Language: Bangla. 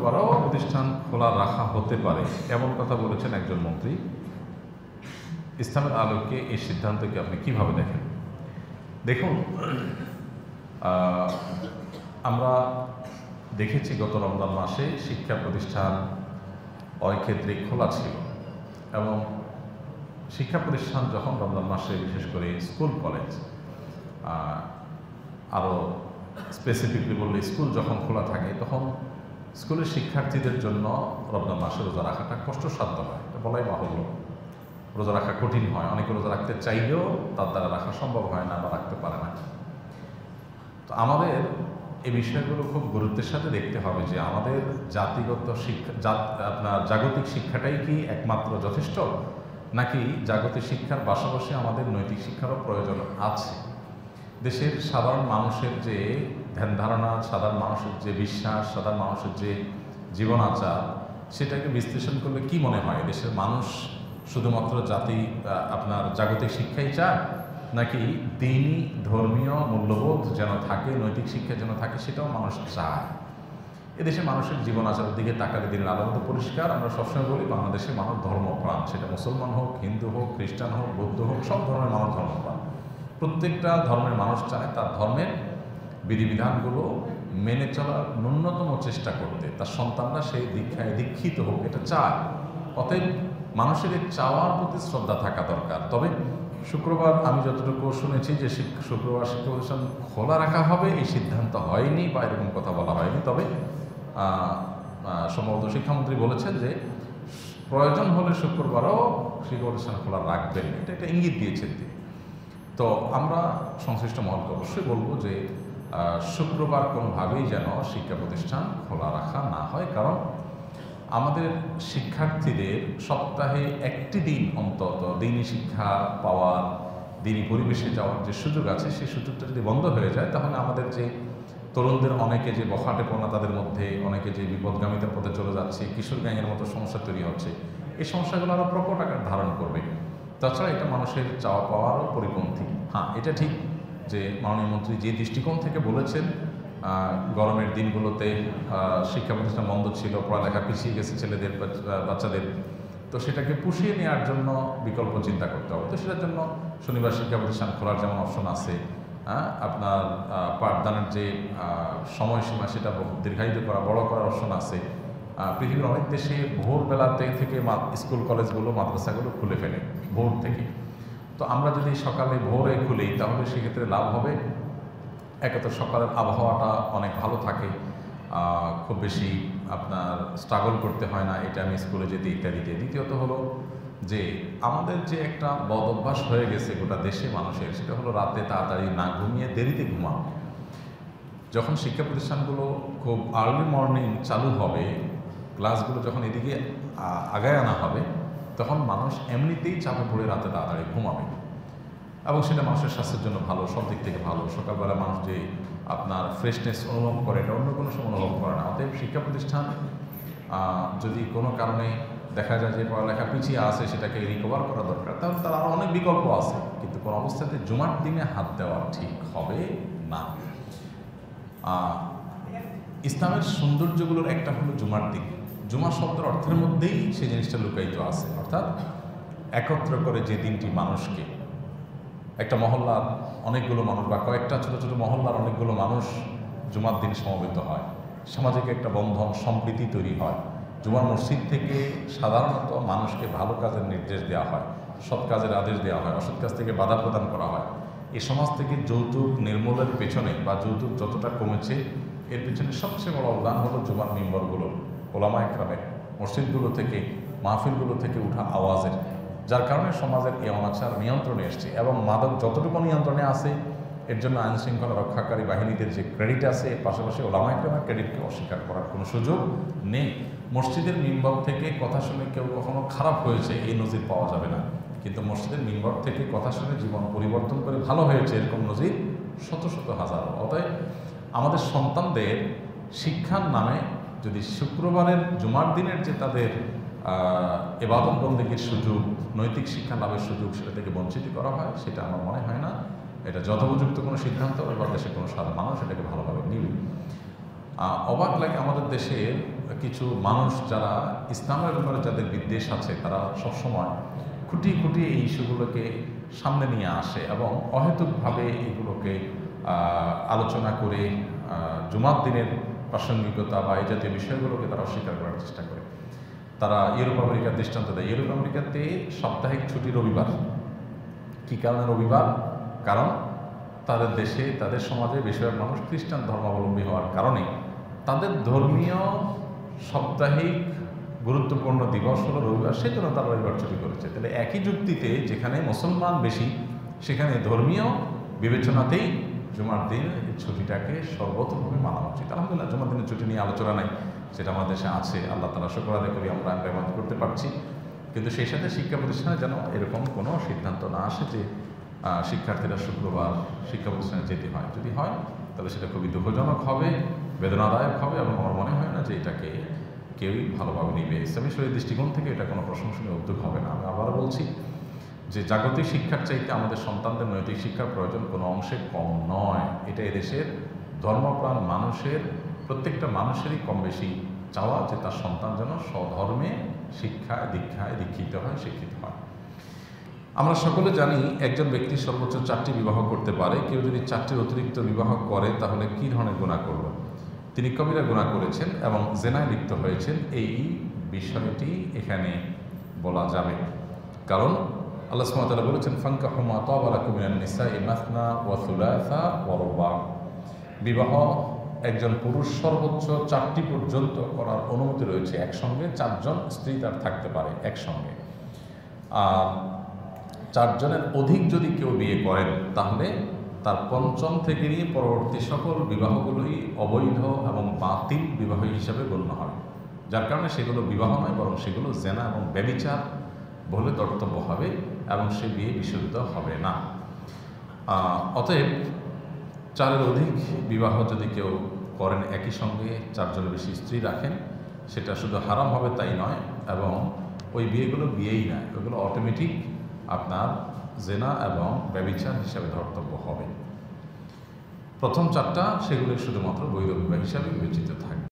শুক্রবারও প্রতিষ্ঠান খোলা রাখা হতে পারে এমন কথা বলেছেন একজন মন্ত্রী। ইসলামের আলোকে এই সিদ্ধান্তকে আপনি কিভাবে দেখেন? দেখুন, আমরা দেখেছি গত রমজান মাসে শিক্ষা প্রতিষ্ঠান অক্ষেত্রে খোলা ছিল, এবং শিক্ষা প্রতিষ্ঠান যখন রমজান মাসে বিশেষ করে স্কুল কলেজ, আরও স্পেসিফিকলি বললে স্কুল যখন খোলা থাকে তখন স্কুলের শিক্ষার্থীদের জন্য রমজান মাসে রোজা রাখাটা কষ্টসাধ্য হয়, এটা বলাই বাহুল্য। রোজা রাখা কঠিন হয়, অনেকে রোজা রাখতে চাইলেও তার দ্বারা রাখা সম্ভব হয় না বা রাখতে পারে না। তো আমাদের এই বিষয়গুলো খুব গুরুত্বের সাথে দেখতে হবে যে আমাদের জাতিগত শিক্ষা, জাগতিক শিক্ষাটাই কি একমাত্র যথেষ্ট, নাকি জাগতিক শিক্ষার পাশাপাশি আমাদের নৈতিক শিক্ষারও প্রয়োজন আছে। দেশের সাধারণ মানুষের যে ধ্যান ধারণা, সাধারণ মানুষের যে বিশ্বাস, সাধারণ মানুষের যে জীবন আচার, সেটাকে বিশ্লেষণ করলে কি মনে হয় দেশের মানুষ শুধুমাত্র জাগতিক শিক্ষাই চায়, নাকি দিনই ধর্মীয় মূল্যবোধ যেন থাকে, নৈতিক শিক্ষা যেন থাকে, সেটাও মানুষ চায়। এদেশের মানুষের জীবন আচারের দিকে তাকালে দিনের আলো মতো পরিষ্কার। আমরা সবসময় বলি বাংলাদেশের মানুষ ধর্মপ্রাণ, সেটা মুসলমান হোক, হিন্দু হোক, খ্রিস্টান হোক, বৌদ্ধ হোক, সব ধর্মের মানুষ ধর্মপ্রাণ। প্রত্যেকটা ধর্মের মানুষ চায় তার ধর্মের বিধিবিধানগুলো মেনে চলার ন্যূনতম চেষ্টা করতে, তার সন্তানরা সেই দীক্ষায় দীক্ষিত হোক, এটা চায়। অতএব মানুষের এই চাওয়ার প্রতি শ্রদ্ধা থাকা দরকার। তবে শুক্রবার আমি যতটুকু শুনেছি যে শুক্রবার শিক্ষা প্রতিষ্ঠান খোলা রাখা হবে এই সিদ্ধান্ত হয়নি বা এরকম কথা বলা হয়নি। তবে সম্ভবত শিক্ষামন্ত্রী বলেছেন যে প্রয়োজন হলে শুক্রবারও শিক্ষা প্রতিষ্ঠান খোলা রাখবেন, এটা একটা ইঙ্গিত দিয়েছেন তিনি। তো আমরা সংশ্লিষ্ট মহলকে অবশ্যই বলবো যে শুক্রবার কোনোভাবেই যেন শিক্ষা প্রতিষ্ঠান খোলা রাখা না হয়, কারণ আমাদের শিক্ষার্থীদের সপ্তাহে একটি দিন অন্তত দিনী শিক্ষা পাওয়ার, দিনী পরিবেশে যাওয়ার যে সুযোগ আছে, সেই সুযোগটা যদি বন্ধ হয়ে যায় তাহলে আমাদের যে তরুণদের অনেকে যে বখাটেপনা, তাদের মধ্যে অনেকে যে বিপদগামিতার পথে চলে যাচ্ছে, কিশোর গ্যাংয়ের মতো সমস্যা তৈরি হচ্ছে, এই সমস্যাগুলো আরও প্রকট আকার ধারণ করবে। তাছাড়া এটা মানুষের চাওয়া পাওয়ারও পরিপন্থী। হ্যাঁ, এটা ঠিক যে মাননীয় মন্ত্রী যে দৃষ্টিকোণ থেকে বলেছেন গরমের দিনগুলোতে শিক্ষা প্রতিষ্ঠান বন্ধ ছিল, পড়ালেখা পিছিয়ে গেছে ছেলেদের বাচ্চাদের, তো সেটাকে পুষিয়ে নেওয়ার জন্য বিকল্প চিন্তা করতে হবে। তো সেটার জন্য শনিবার শিক্ষা প্রতিষ্ঠান খোলার যেমন অপশন আছে, আপনার পাঠদানের যে সময়সীমা সেটা দীর্ঘায়িত করা, বড় করার অপশন আছে। পৃথিবীর অনেক দেশে ভোরবেলাতে থেকে স্কুল কলেজগুলো, মাদ্রাসাগুলো খুলে ফেলে ভোর থেকে। তো আমরা যদি সকালে ভোরে খুলি তাহলে সেক্ষেত্রে লাভ হবে, একে তো সকালের আবহাওয়াটা অনেক ভালো থাকে, খুব বেশি আপনার স্ট্রাগল করতে হয় না এটা আমি স্কুলে যেতে ইত্যাদিতে। দ্বিতীয়ত হলো যে আমাদের যে একটা বদ অভ্যাস হয়ে গেছে গোটা দেশে মানুষের, সেটা হলো রাতে তাড়াতাড়ি না ঘুমিয়ে দেরিতে ঘুমানো। যখন শিক্ষা প্রতিষ্ঠানগুলো খুব আর্লি মর্নিং চালু হবে, ক্লাসগুলো যখন এদিকে আগায় আনা হবে, তখন মানুষ এমনিতেই চাপে পড়ে রাতে তাড়াতাড়ি ঘুমাবে, এবং সেটা মানুষের স্বাস্থ্যের জন্য ভালো, সব দিক থেকে ভালো। সকালবেলা মানুষ যে আপনার ফ্রেশনেস অনুভব করে, এটা অন্য কোনো সময় অনুভব করে না। অতএব শিক্ষা প্রতিষ্ঠান যদি কোনো কারণে দেখা যায় যে পড়ালেখা পিছিয়ে আসে, সেটাকে রিকভার করা দরকার, তাহলে তার আরও অনেক বিকল্প আছে। কিন্তু কোনো অবস্থাতে জুমার দিনে হাত দেওয়া ঠিক হবে না। ইসলামের সৌন্দর্যগুলোর একটা হলো জুমার দিন। জুমা শব্দের অর্থের মধ্যেই সেই জিনিসটা লুকায়িত আছে, অর্থাৎ একত্র করে যে দিনটি মানুষকে, একটা মহল্লার অনেকগুলো মানুষ বা কয়েকটা ছোটো ছোটো মহল্লার অনেকগুলো মানুষ জুমার দিন সমবেত হয়, সামাজিক একটা বন্ধন, সম্প্রীতি তৈরি হয়। জুমার মসজিদ থেকে সাধারণত মানুষকে ভালো কাজের নির্দেশ দেওয়া হয়, সৎ কাজের আদেশ দেওয়া হয়, অসৎ কাজ থেকে বাধা প্রদান করা হয়। এই সমাজ থেকে যৌতুক নির্মূলের পেছনে বা যৌতুক যতটা কমেছে এর পেছনে সবচেয়ে বড় অবদান হলো জুমার মিম্বরগুলো, ওলামা একরামের, মসজিদগুলো থেকে, মাহফিলগুলো থেকে উঠা আওয়াজের, যার কারণে সমাজের এই অনাচার নিয়ন্ত্রণে এসছে। এবং মাদক যতটুকু নিয়ন্ত্রণে আছে এর জন্য আইন শৃঙ্খলা রক্ষাকারী বাহিনীদের যে ক্রেডিট আছে, এর পাশাপাশি ওলামা একরামের ক্রেডিটকে অস্বীকার করার কোনো সুযোগ নেই। মসজিদের মিম্বর থেকে কথা শুনে কেউ কখনো খারাপ হয়েছে এই নজির পাওয়া যাবে না, কিন্তু মসজিদের মিম্বর থেকে কথা শুনে জীবন পরিবর্তন করে ভালো হয়েছে এরকম নজির শত শত হাজার। অতএব আমাদের সন্তানদের শিক্ষার নামে যদি শুক্রবারের জুমার দিনের যে তাদের ইবাদত বন্দেগীর সুযোগ, নৈতিক শিক্ষা লাভের সুযোগ, সেটা থেকে বঞ্চিত করা হয়, সেটা আমার মনে হয় না এটা যথোপযুক্ত কোনো সিদ্ধান্ত, এবার দেশের কোনো সাধারণ মানুষ এটাকে ভালোভাবে নিবে। অবাক লাগে আমাদের দেশের কিছু মানুষ যারা ইসলামের ব্যাপারে যাদের বিদ্বেষ আছে তারা সবসময় খুঁটিয়ে খুঁটিয়ে এই ইস্যুগুলোকে সামনে নিয়ে আসে এবং অহেতুকভাবে এগুলোকে আলোচনা করে জুমার দিনের প্রাসঙ্গিকতা বা এই জাতীয় বিষয়গুলোকে তারা অস্বীকার করার চেষ্টা করে। তারা ইউরোপ আমেরিকার দৃষ্টান্ত দেয়। ইউরোপ আমেরিকাতে সাপ্তাহিক ছুটি রবিবার। কী কারণে রবিবার? কারণ তাদের দেশে, তাদের সমাজে বেশিরভাগ মানুষ খ্রিস্টান ধর্মাবলম্বী হওয়ার কারণে তাদের ধর্মীয় সাপ্তাহিক গুরুত্বপূর্ণ দিবস হলো রবিবার, সেই জন্য তারা রবিবার ছুটি করেছে। তাহলে একই যুক্তিতে যেখানে মুসলমান বেশি সেখানে ধর্মীয় বিবেচনাতেই জুমার দিন এই ছুটিটাকে সর্বতভাবে মানা উচিত। আলহামদুলিল্লাহ, জুমার দিনের ছুটি নিয়ে আলোচনা নেই, সেটা আমাদের দেশে আছে। আল্লাহ তাআলা শুকর আদায় করি আমরা ইবাদত করতে পারছি। কিন্তু সেই সাথে শিক্ষা প্রতিষ্ঠানে যেন এরকম কোনো সিদ্ধান্ত না আসে যে শিক্ষার্থীরা শুক্রবার শিক্ষা প্রতিষ্ঠানে যেতে হয়। যদি হয় তাহলে সেটা খুবই দুঃখজনক হবে, বেদনাদায়ক হবে এবং আমার মনে হয় না যে এটাকে কেউই ভালোভাবে নিবে। ইসলামী শরীর দৃষ্টিকোণ থেকে এটা কোনো প্রশংসনীয় উদ্যোগ হবে না। আমি আবারও বলছি যে জাগতিক শিক্ষার চাইতে আমাদের সন্তানদের নৈতিক শিক্ষার প্রয়োজন কোনো অংশে কম নয়। এটা এদেশের ধর্মপ্রাণ মানুষের, প্রত্যেকটা মানুষেরই কম বেশি চাওয়া যে তার সন্তান যেন স্বধর্মে শিক্ষায় দীক্ষায় দীক্ষিত হয়, শিক্ষিত হয়। আমরা সকলে জানি একজন ব্যক্তি সর্বোচ্চ 4টি বিবাহ করতে পারে। কেউ যদি 4টির অতিরিক্ত বিবাহ করে তাহলে কী ধরনের গুনাহ করল? তিনি কবিরা গুনাহ করেছেন এবং জেনায় লিপ্ত হয়েছেন, এই বিষয়টি এখানে বলা যাবে। কারণ আল্লাহ সুবহানাহু ওয়া তাআলা বলেছেন, ফানকাহু মা তাবা লাকুম মিনান নিসাই মাসনা ওয়া সুলাসা ওয়া রুবা। বিবাহ একজন পুরুষ সর্বোচ্চ 4টি পর্যন্ত করার অনুমতি রয়েছে। একসঙ্গে 4 জন স্ত্রী তার থাকতে পারে একসঙ্গে। আর 4 জনের অধিক যদি কেউ বিয়ে করেন তাহলে তার পঞ্চম থেকে নিয়ে পরবর্তী সকল বিবাহগুলোই অবৈধ এবং বাতিল বিবাহ হিসাবে গণ্য হবে, যার কারণে সেগুলো বিবাহ নয় বরং সেগুলো জেনা এবং ব্যভিচার বলে দর্তব্য হবে এবং সে বিয়ে বিশুদ্ধ হবে না। অতএব 4-এর অধিক বিবাহ যদি কেউ করেন, একই সঙ্গে 4 জনের বেশি স্ত্রী রাখেন, সেটা শুধু হারাম হবে তাই নয় এবং ওই বিয়েগুলো বিয়েই নয়, ওগুলো অটোমেটিক আপনার জেনা এবং ব্যভিচার হিসাবে ধর্তব্য হবে। প্রথম 4টা সেগুলো শুধুমাত্র বৈধ বিবাহ হিসাবে বিবেচিত থাকে।